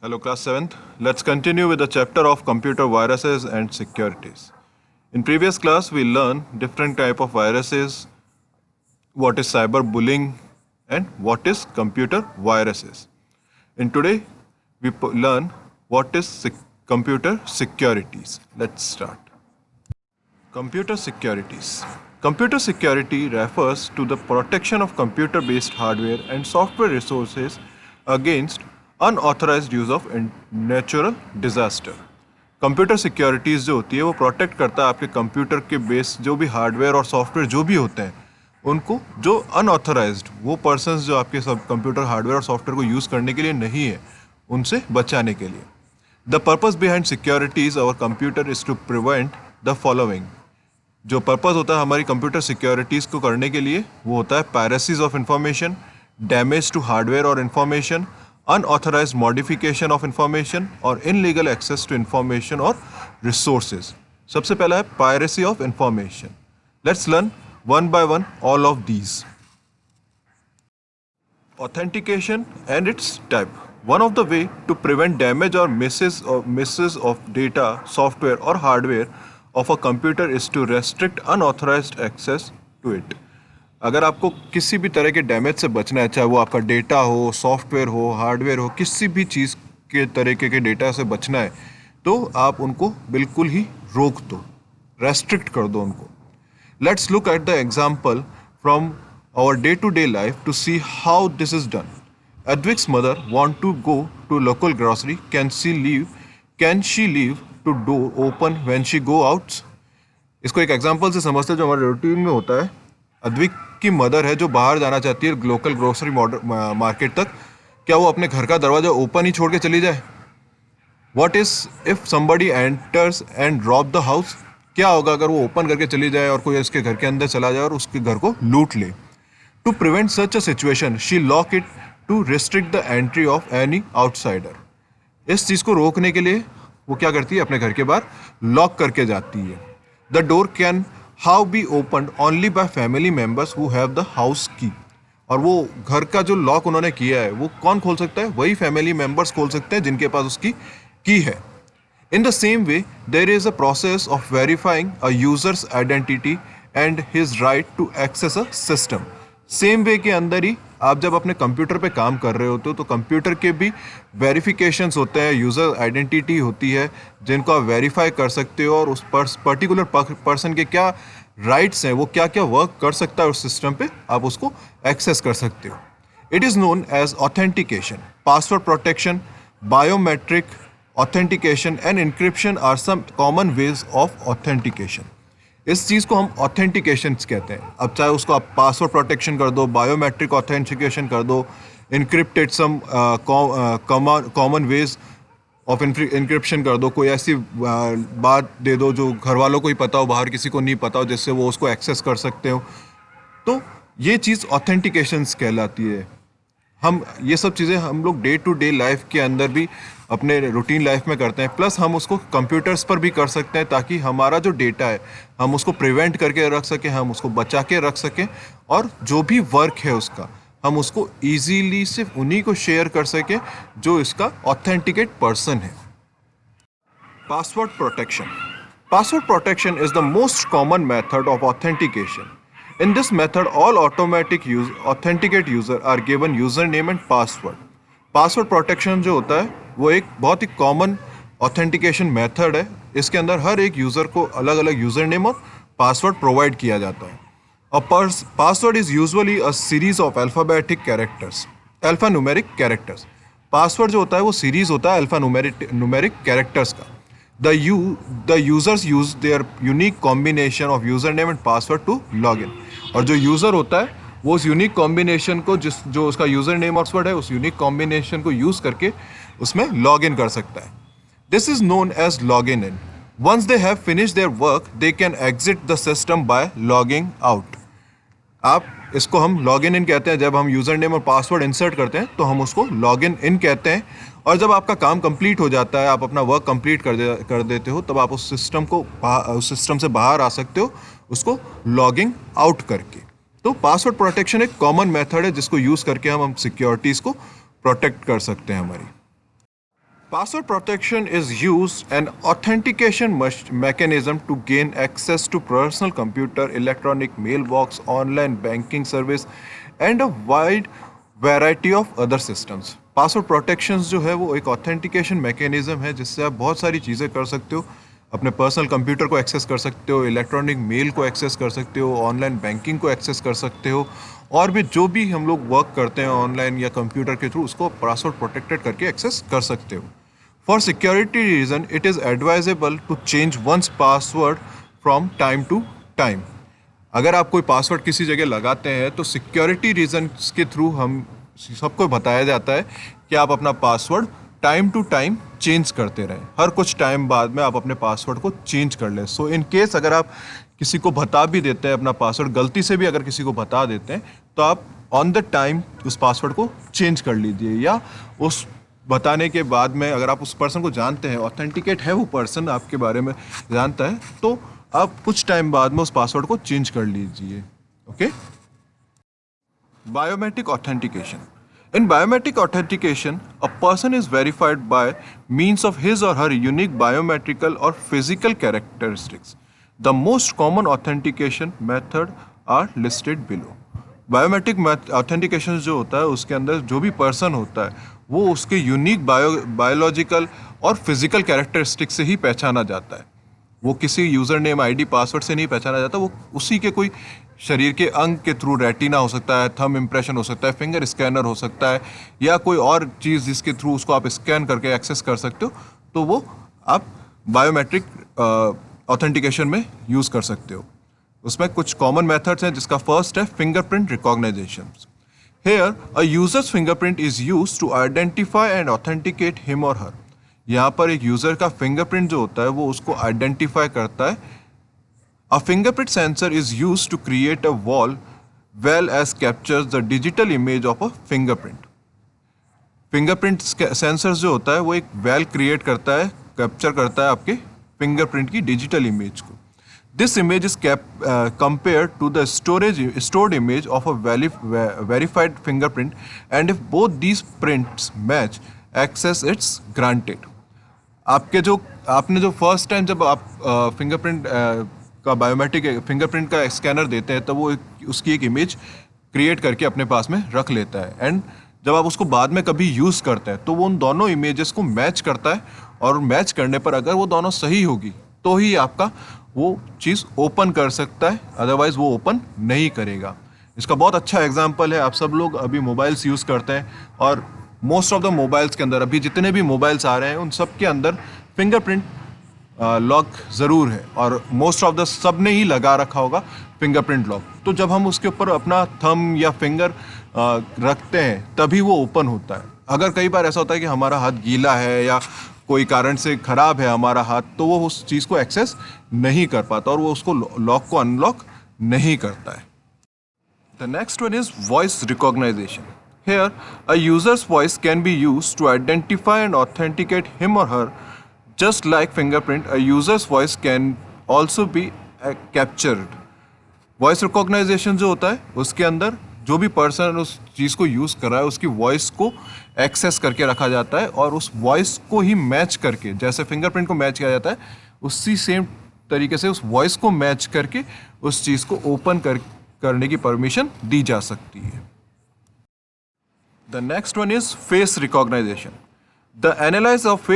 Hello, class 7th. Let's continue with the chapter of computer viruses and securities. In previous class, we learned different type of viruses, what is cyberbullying, and what is computer viruses. In today, we learn what is computer securities. Let's start. Computer securities. Computer security refers to the protection of computer-based hardware and software resources against unauthorized use of natural disaster. Computer securities जो होती है वो protect करता है आपके computer के base जो भी हार्डवेयर और सॉफ्टवेयर जो भी होते हैं उनको जो अनऑथराइज्ड वो पर्सन्स जो आपके सब कंप्यूटर हार्डवेयर और सॉफ्टवेयर को यूज़ करने के लिए नहीं है उनसे बचाने के लिए. द पर्पस बिहाइंड सिक्योरिटीज़ और computer is to prevent the following. जो पर्पस होता है हमारी कंप्यूटर सिक्योरिटीज़ को करने के लिए वो होता है piracies of information, damage to hardware और information, unauthorized modification of information और illegal access to information और resources. सबसे पहला है piracy of information. Let's learn one by one all of these. Authentication and its type. One of the way to prevent damage or misses of data, software or hardware of a computer is to restrict unauthorized access to it. अगर आपको किसी भी तरह के damage से बचना है, चाहे वो आपका डेटा हो, सॉफ्टवेयर हो, हार्डवेयर हो, किसी भी चीज़ के तरीके के डेटा से बचना है तो आप उनको बिल्कुल ही रोक दो, रेस्ट्रिक्ट कर दो उनको. Let's look at the example from our day to day life to see how this is done. Advik's mother want to go to local grocery. Can she leave to door open when she go out? इसको एक example से समझते हैं जो हमारे routine में होता है. अद्विक की मदर है जो बाहर जाना चाहती है लोकल ग्रोसरी मार्केट तक. क्या वो अपने घर का दरवाजा ओपन ही छोड़ के चली जाए? What is if somebody enters and rob the house? क्या होगा अगर वो ओपन करके चली जाए और कोई उसके घर के अंदर चला जाए और उसके घर को लूट ले? To prevent such a situation she lock it to restrict the entry of any outsider. इस चीज़ को रोकने के लिए वो क्या करती है, अपने घर के बाहर लॉक करके जाती है. The door can how be open only by family members who have the house की. और वो घर का जो लॉक उन्होंने किया है वो कौन खोल सकता है? वही फैमिली मेम्बर्स खोल सकते हैं जिनके पास उसकी की है. In the same way there is a process of verifying a user's identity and his right to access a system. Same way के अंदर ही आप जब अपने कंप्यूटर पे काम कर रहे होते हो तो कंप्यूटर के भी वेरिफिकेशंस होते हैं, यूज़र आइडेंटिटी होती है जिनको आप वेरीफाई कर सकते हो और उस पर्टिकुलर पर्सन के क्या राइट्स हैं, वो क्या क्या वर्क कर सकता है उस सिस्टम पे, आप उसको एक्सेस कर सकते हो. It is known as authentication, password protection, biometric authentication and encryption are some common ways of authentication. इस चीज़ को हम ऑथेंटिकेशन कहते हैं. अब चाहे उसको आप पासवर्ड प्रोटेक्शन कर दो, बायोमेट्रिक ऑथेंटिकेशन कर दो, encrypted some common ways of encryption कर दो, कोई ऐसी बात दे दो जो घर वालों को ही पता हो, बाहर किसी को नहीं पता हो, जिससे वो उसको एक्सेस कर सकते हो. तो ये चीज़ ऑथेंटिकेशंस कहलाती है. हम ये सब चीज़ें हम लोग डे टू डे लाइफ के अंदर भी अपने रूटीन लाइफ में करते हैं, प्लस हम उसको कंप्यूटर्स पर भी कर सकते हैं ताकि हमारा जो डेटा है हम उसको प्रिवेंट करके रख सकें, हम उसको बचा के रख सकें और जो भी वर्क है उसका हम उसको ईजीली सिर्फ उन्हीं को शेयर कर सकें जो इसका ऑथेंटिकेट पर्सन है. Password protection. Password protection is the most common method of authentication. In this method, all automatic authenticate user are given username and password. Password protection जो होता है वो एक बहुत ही कॉमन ऑथेंटिकेशन मेथड है. इसके अंदर हर एक यूज़र को अलग अलग यूज़र नेम और पासवर्ड प्रोवाइड किया जाता है. और password is usually a series of alphabetic characters, alpha numeric characters. Password जो होता है वो सीरीज होता है अल्फ़ा न्यूमेरिक कैरेक्टर्स का. The users use their unique combination of username and password to log in. और जो यूज़र होता है वो उस यूनिक कॉम्बिनेशन को जो उसका यूज़र नेम और पासवर्ड है उस यूनिक कॉम्बिनेशन को यूज़ करके उसमें लॉग इन कर सकता है. This is known as log in. Once they have finish their work they can exit the system by logging out. आप इसको हम लॉग इन कहते हैं. जब हम यूज़र नेम और पासवर्ड इंसर्ट करते हैं तो हम उसको लॉग इन कहते हैं. और जब आपका काम कंप्लीट हो जाता है, आप अपना वर्क कंप्लीट कर देते हो, तब आप उस सिस्टम से बाहर आ सकते हो उसको लॉगिंग आउट करके. तो पासवर्ड प्रोटेक्शन एक कॉमन मेथड है जिसको यूज़ करके हम सिक्योरिटीज़ को प्रोटेक्ट कर सकते हैं हमारी. Password protection is used an authentication mechanism to gain access to personal computer, electronic mailbox, online banking service and a wide variety of other systems. Password protections जो है वो एक ऑथेंटिकेशन मैकेनिज्म है जिससे आप बहुत सारी चीज़ें कर सकते हो. अपने पर्सनल कंप्यूटर को एक्सेस कर सकते हो, इलेक्ट्रॉनिक मेल को एक्सेस कर सकते हो, ऑनलाइन बैंकिंग को एक्सेस कर सकते हो और भी जो भी हम लोग वर्क करते हैं ऑनलाइन या कंप्यूटर के थ्रू उसको पासवर्ड प्रोटेक्टेड करके एक्सेस कर सकते हो. For security reason, it is advisable to change one's password from time to time. अगर आप कोई पासवर्ड किसी जगह लगाते हैं तो सिक्योरिटी रीजंस के थ्रू हम सबको बताया जाता है कि आप अपना password time to time change करते रहें. हर कुछ टाइम बाद में आप अपने पासवर्ड को चेंज कर लें. सो इन केस अगर आप किसी को बता भी देते हैं अपना पासवर्ड, गलती से भी अगर किसी को बता देते हैं तो आप ऑन द टाइम उस पासवर्ड को चेंज कर लीजिए. या उस बताने के बाद में अगर आप उस पर्सन को जानते हैं, ऑथेंटिकेट है वो पर्सन आपके बारे में जानता है, तो आप कुछ टाइम बाद में उस पासवर्ड को चेंज कर लीजिए. Okay. Biometric authentication. In biometric authentication, a person is verified by means of his or her unique biometrical or physical characteristics. The most common authentication method are listed below. Biometric authentication जो होता है उसके अंदर जो भी person होता है वो उसके यूनिक बायोलॉजिकल और फिजिकल कैरेक्टरिस्टिक से ही पहचाना जाता है. वो किसी यूज़र नेम आईडी पासवर्ड से नहीं पहचाना जाता. वो उसी के कोई शरीर के अंग के थ्रू, रेटिना हो सकता है, थंब इम्प्रेशन हो सकता है, फिंगर स्कैनर हो सकता है या कोई और चीज़ जिसके थ्रू उसको आप स्कैन करके एक्सेस कर सकते हो, तो वो आप बायोमेट्रिक ऑथेंटिकेशन में यूज़ कर सकते हो. उसमें कुछ कॉमन मेथड्स हैं जिसका फर्स्ट है fingerprint recognization. Here a user's fingerprint is used to identify and authenticate him or her. यहाँ पर एक यूज़र का फिंगरप्रिंट जो होता है वो उसको आइडेंटिफाई करता है. A fingerprint sensor is used to create a wall well as captures the digital image of a fingerprint. Fingerprint sensor जो होता है वो एक वेल क्रिएट करता है, कैप्चर करता है आपके फिंगरप्रिंट की डिजिटल इमेज को. This image is compared to the stored image of a verified fingerprint, and if both these prints match, access it's granted. आपने जो फर्स्ट टाइम जब आप फिंगरप्रिंट का बायोमेट्रिक फिंगरप्रिंट का स्कैनर देते हैं तब वो उसकी एक इमेज क्रिएट करके अपने पास में रख लेता है. एंड जब आप उसको बाद में कभी यूज़ करते हैं तो वो उन दोनों इमेजेस को मैच करता है और मैच करने पर अगर वो दोनों सही होगी तो ही आपका वो चीज़ ओपन कर सकता है, अदरवाइज़ वो ओपन नहीं करेगा. इसका बहुत अच्छा एग्जांपल है, आप सब लोग अभी मोबाइल्स यूज़ करते हैं और मोस्ट ऑफ द मोबाइल्स के अंदर अभी जितने भी मोबाइल्स आ रहे हैं उन सब के अंदर फिंगरप्रिंट लॉक ज़रूर है और मोस्ट ऑफ द सब ने ही लगा रखा होगा फिंगरप्रिंट लॉक. तो जब हम उसके ऊपर अपना थंब या फिंगर रखते हैं तभी वो ओपन होता है. अगर कई बार ऐसा होता है कि हमारा हाथ गीला है या कोई कारण से ख़राब है हमारा हाथ, तो वो उस चीज़ को एक्सेस नहीं कर पाता और वो उसको लॉक को अनलॉक नहीं करता है. The next one is voice recognisation. Here a user's voice can be use to identify and authenticate him or her. Just like fingerprint, a user's voice can also be captured. Voice recognisation जो होता है उसके अंदर जो भी person उस चीज़ को use कर रहा है उसकी वॉइस को एक्सेस करके रखा जाता है और उस वॉइस को ही मैच करके, जैसे फिंगरप्रिंट को मैच किया जाता है उसी सेम तरीके से उस वॉइस को मैच करके उस चीज़ को ओपन करने की परमिशन दी जा सकती है. The next one is face recognization. The analyze of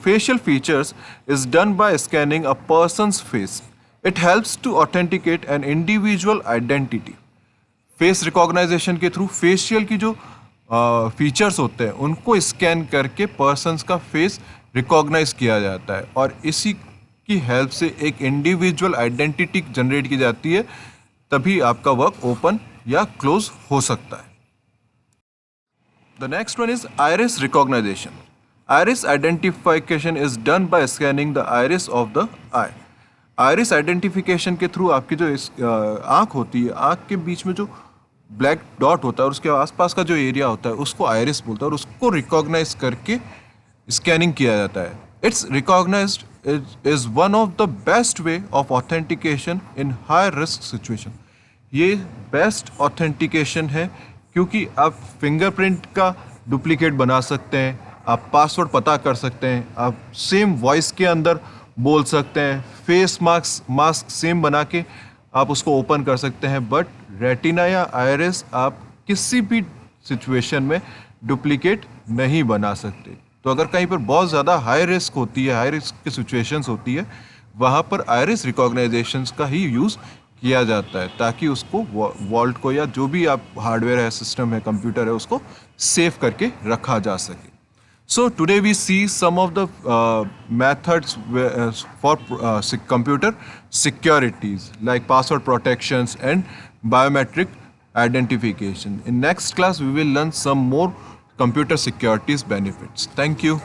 facial features is done by scanning a person's face. It helps to authenticate an individual identity. Face recognization के थ्रू फेशियल की जो features होते हैं उनको scan करके persons का face recognise किया जाता है और इसी की हेल्प से एक इंडिविजुअल आइडेंटिटी जनरेट की जाती है, तभी आपका वर्क ओपन या क्लोज हो सकता है. The next one is iris recognization. Iris identification is done by scanning the iris of the eye. Iris identification के थ्रू आपकी जो आँख होती है, आँख के बीच में जो ब्लैक डॉट होता है और उसके आसपास का जो एरिया होता है उसको आइरिस बोलता है और उसको रिकॉग्नाइज करके स्कैनिंग किया जाता है. It's recognized is one of the best way of authentication in high risk situation. ये बेस्ट ऑथेंटिकेशन है क्योंकि आप फिंगरप्रिंट का डुप्लीकेट बना सकते हैं, आप पासवर्ड पता कर सकते हैं, आप सेम वॉइस के अंदर बोल सकते हैं, फेस मास्क सेम बना के आप उसको ओपन कर सकते हैं। बट रेटिना या आइरिस आप किसी भी सिचुएशन में डुप्लीकेट नहीं बना सकते। तो अगर कहीं पर बहुत ज़्यादा हाई रिस्क होती है, हाई रिस्क की सिचुएशंस होती है, वहाँ पर आइरिस रिकॉग्नाइजेशंस का ही यूज़ किया जाता है, ताकि उसको वॉल्ट को या जो भी आप हार्डवेयर है, सिस्टम है, कंप्यूटर है, उसको सेव करके रखा जा सके। So today we see some of the methods for computer securities like password protections and biometric identification. In next class we will learn some more computer securities benefits. Thank you.